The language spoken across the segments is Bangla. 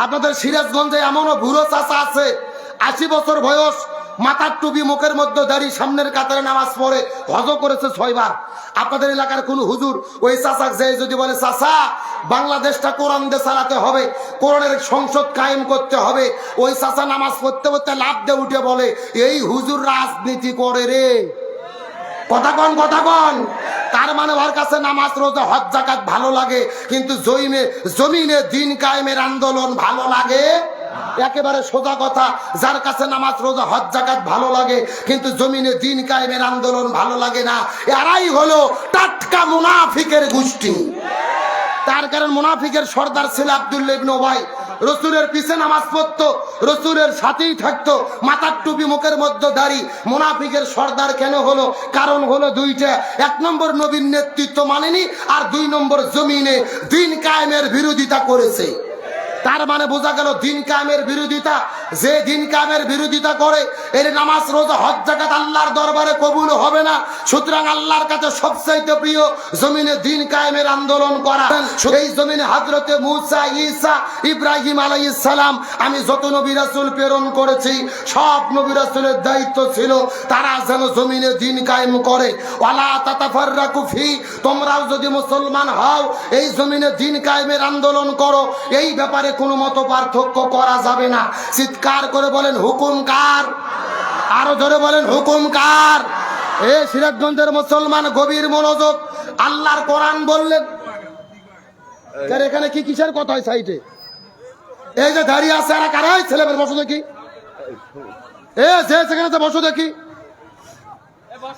আপনাদের সিরাজগঞ্জে এমনও বুড়ো চাচা আছে ৮০ বছর বয়স, মাথার টুপি, মুখের মধ্যে দাড়ি, সামনের কাতারে নামাজ পড়ে, হজ করেছে ৬ বার। আপনাদের এলাকার কোন হুজুর ওই চাচাক যে যদি বলে চাচা বাংলাদেশটা কোরআন দিয়ে চালাতে হবে, কোরআনের সংসদ কায়েম করতে হবে, ওই চাচা নামাজ পড়তে পড়তে লাফ দিয়ে উঠে বলে এই হুজুর রাজনীতি করে রে। কথা কন। তার মানে ওর কাছে নামাজ রোজা হজ যাকাত ভালো লাগে, কিন্তু জমিনে দিন কায়েমের আন্দোলন ভালো লাগে। একেবারে সোজা কথা, যার কাছে নামাজ রোজা হজ যাকাত ভালো লাগে কিন্তু জমিনে দিন কায়েমের আন্দোলন ভালো লাগে না, এরাই হলো টাটকা মুনাফিকের গোষ্ঠী। তার কারণ মুনাফিকের সর্দার ছিল আব্দুল্লাহ ইবনে উবাই। রসুলের পিছে নামাজ পড়তো, রসুলের সাথেই থাকতো, মাথার টুপি, মুখের মধ্যে দাড়ি। মুনাফিকের সর্দার কেন হলো? কারণ হলো দুইটা। ১ নম্বর নবীর নেতৃত্ব মানেনি, আর ২ নম্বর জমিনে দিন কায়েমের বিরোধিতা করেছে। তার মানে বোঝা গেল দিন কায়েমের বিরোধিতা, যে দিন কায়েমের বিরোধিতা করে এর নামাজ রোজা হজ যাকাত আল্লাহর দরবারে কবুল হবে না। সুতরাং আল্লাহর কাছে সবচাইতে প্রিয় জমিনে দিন কায়েমের আন্দোলন করা। এই জমিনে হযরতে মুসা, ঈসা, ইব্রাহিম আলাইহিস সালাম, আমি যত নবী রাসূল প্রেরণ করেছি সব নবী রাসূলের দায়িত্ব ছিল তারা যেন জমিনে দিন কায়েম করে। ওয়ালা তাতাফাররাকু ফি, তোমরাও যদি মুসলমান হও এই জমিনে দিন কায়েমের আন্দোলন করো, এই ব্যাপারে কোনো মত পার্থক্য করা যাবে না। চিৎকার করে বলেন হুকুম কার? আরো জোরে বলেন হুকুম কার? এই সিরাজগঞ্জের মুসলমান গভীর মনোযোগ। আল্লাহর কোরআন বললেন, এখানে কি কিসের কথা হয় সাইডে? এই যে দাঁড়িয়ে আছে এরা কারা? ছেলেমেয়ের বসো দেখি, যে সেখানে বসো দেখি,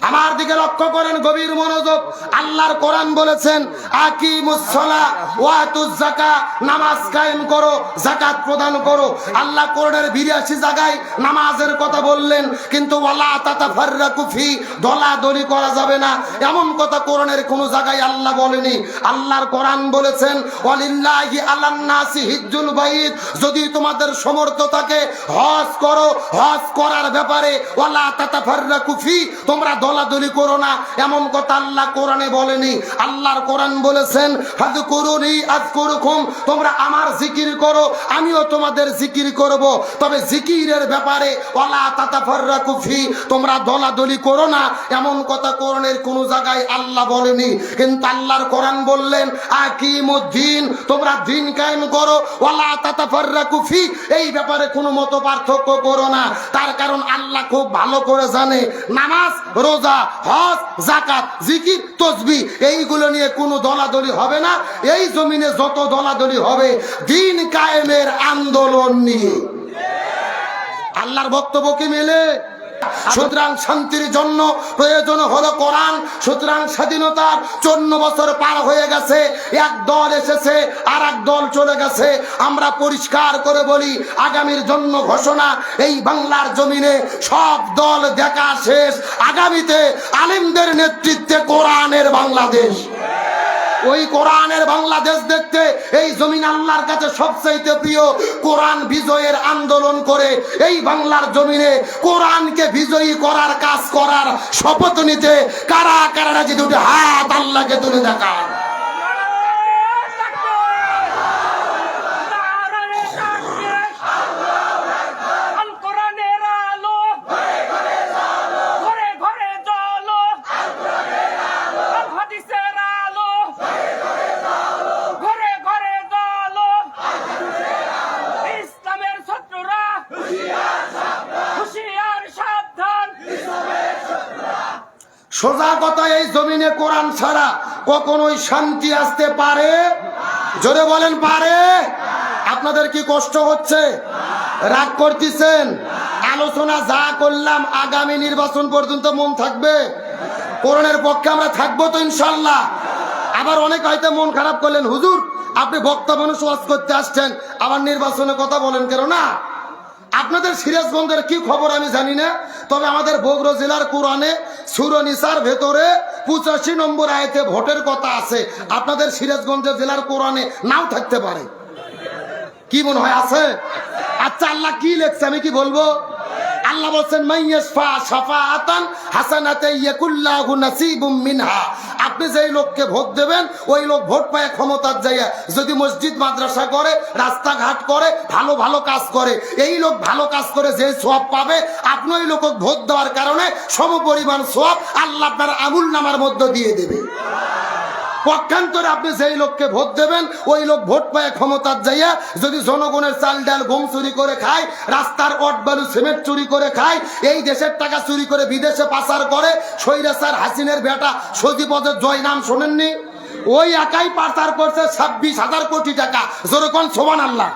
আমার দিকে লক্ষ্য করেন, গভীর মনোযোগ। আল্লাহর কোরআন বলেছেন আকিমুস সালাহ ওয়া আতুজ যাকাত, নামাজ কায়েম করো, যাকাত প্রদান করো। আল্লাহ কোরআনের ৮২ জায়গায় নামাজের কথা বললেন, কিন্তু ওয়ালা তাতাফাররাকু ফি, দলাদলি করা যাবে না এমন কথা কোরআনের কোন জায়গায় আল্লাহ বলেনি। আল্লাহর কোরআন বলেছেন ওয়ালিল্লাহি আলান নাসি হিজ্জুল বাইত, যদি তোমাদের সামর্থ্য থাকে হজ করো, হজ করার ব্যাপারে ওয়ালা তাতাফাররাকু ফি, তোমরা দলাদলি করো না এমন কথা আল্লাহ কোরআনে বলেনি। আল্লাহর কোরআন বলেছেন ফাযকুরুনি আযকুরুকুম, তোমরা আমার জিকির করো আমিও তোমাদের জিকির করব, তবে জিকিরের ব্যাপারে ওয়ালা তাতাফাররাকু ফি, তোমরা দলাদলি করো না এমন কথা কোরআনের কোন জায়গায় আল্লাহ বলেনি। কিন্তু আল্লাহর কোরআন বললেন আকিমুদ্দিন, তোমরা দিন কায়েম করো, ওয়ালা তাতাফাররাকু ফি, এই ব্যাপারে কোনো মত পার্থক্য করো না। তার কারণ আল্লাহ খুব ভালো করে জানে নামাজ, রোজা, হজ, যাকাত, জিকির, তাসবিহ এইগুলো নিয়ে কোনো দলাদলি হবে না। এই জমিনে যত দলাদলি হবে দিন কায়েমের আন্দোলন নিয়ে। আল্লাহর বক্তব্য কি মেলে? সুতরাং শান্তির জন্য প্রয়োজন হলো কোরআন। সুতরাং স্বাধীনতার 54 বছর পার হয়ে গেছে, এক দল এসেছে আর এক দল চলে গেছে। আমরা পরিষ্কার করে বলি আগামীর জন্য ঘোষণা, এই বাংলার জমিনে সব দল দেখা শেষ। আগামীতে আলেমদের নেতৃত্বে কোরআনের বাংলাদেশ। ওই কোরআনের বাংলাদেশ দেখতে এই জমিন আল্লাহর কাছে সবচাইতে প্রিয়। কোরআন বিজয়ের আন্দোলন করে এই বাংলার জমিনে কোরআনকে বিজয়ী করার কাজ করার শপথ নিতে কারা কারা রাজি? দুটো হাত আল্লাহকে তুলে দেখান। সোজা কথা, এই জমিনে কোরআন ছাড়া কখনোই শান্তি আসতে পারে? জোরে বলেন পারে? আপনাদের কি কষ্ট হচ্ছে? রাগ করতেছেন? আলোচনা যা করলাম আগামী নির্বাচন পর্যন্ত মন থাকবে? কোরআনের পক্ষে আমরা থাকবো তো ইনশাল্লাহ। আবার অনেক হয়তো মন খারাপ করলেন, হুজুর আপনি বক্তা মানুষ ওয়াজ করতে আসছেন, আবার নির্বাচনের কথা বলেন কেন? না, আপনাদের সিরাজগঞ্জের কি খবর আমি জানি না, তবে আমাদের বগুড়া জেলার কোরআনে সূরা নিসার ভেতরে 85 নম্বর আয়াতে ভোটের কথা আছে। আপনাদের সিরাজগঞ্জের জেলার কোরআনে নাও থাকতে পারে, কি মনে হয় আছে? আচ্ছা আল্লাহ কি লেখছে আমি কি বলবো? আল্লাহ বলছেন মাইয়াশফা শাফাআতান হাসানাতান ইয়াকুল্লাহু নাসিবুম মিনহা। আপনি যেই লোককে ভোট দেবেন ওই লোক ভোট পায় ক্ষমতার যাইয়া যদি মসজিদ মাদ্রাসা করে, রাস্তাঘাট করে, ভালো ভালো কাজ করে, এই লোক ভালো কাজ করে যে সওয়াব পাবে, আপনি ওই লোক ভোট দেওয়ার কারণে সমপরিমাণ সওয়াব আল্লাহ আপনার আমুল নামার মধ্যে দিয়ে দেবে। পক্ষান্তরে আপনি যেই লোককে ভোট দেবেন ওই লোক ভোট পায় ক্ষমতার যাইয়া যদি জনগণের চাল ডাল গম চুরি করে খায়, রাস্তার অট বালু সিমেন্ট চুরি করে খায়, এই দেশের টাকা চুরি করে বিদেশে পাচার করে, স্বৈরাচার হাসিনের বেটা সজীবদের জয় নাম শোনেননি? ওই একাই পাচার করছে 26,000 কোটি টাকা। যেরকম সোমান আল্লাহ।